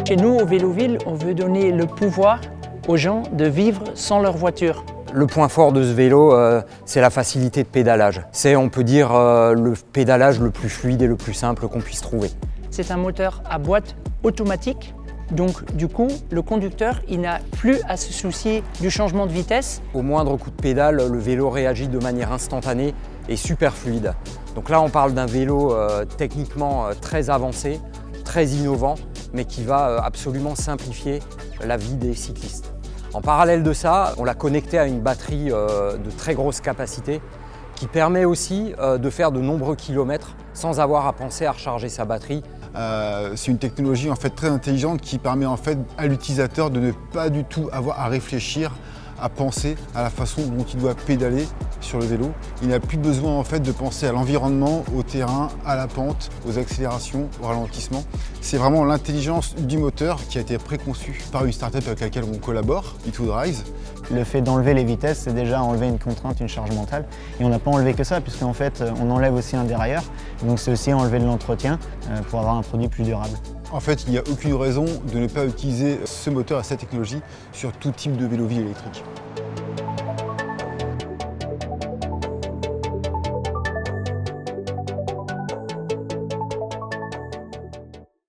Chez nous, au Véloville, on veut donner le pouvoir aux gens de vivre sans leur voiture. Le point fort de ce vélo, c'est la facilité de pédalage. C'est, on peut dire, le pédalage le plus fluide et le plus simple qu'on puisse trouver. C'est un moteur à boîte automatique. Donc du coup, le conducteur, il n'a plus à se soucier du changement de vitesse. Au moindre coup de pédale, le vélo réagit de manière instantanée et super fluide. Donc là, on parle d'un vélo techniquement très avancé, très innovant, mais qui va absolument simplifier la vie des cyclistes. En parallèle de ça, on l'a connecté à une batterie de très grosse capacité qui permet aussi de faire de nombreux kilomètres sans avoir à penser à recharger sa batterie. C'est une technologie en fait très intelligente qui permet en fait à l'utilisateur de ne pas du tout avoir à réfléchir, à penser à la façon dont il doit pédaler sur le vélo. Il n'a plus besoin en fait de penser à l'environnement, au terrain, à la pente, aux accélérations, au ralentissement. C'est vraiment l'intelligence du moteur qui a été préconçue par une start-up avec laquelle on collabore, E2Drive. Le fait d'enlever les vitesses, c'est déjà enlever une contrainte, une charge mentale. Et on n'a pas enlevé que ça, puisqu'en fait, on enlève aussi un dérailleur. Donc c'est aussi enlever de l'entretien pour avoir un produit plus durable. En fait, il n'y a aucune raison de ne pas utiliser ce moteur et cette technologie sur tout type de vélo-ville électrique.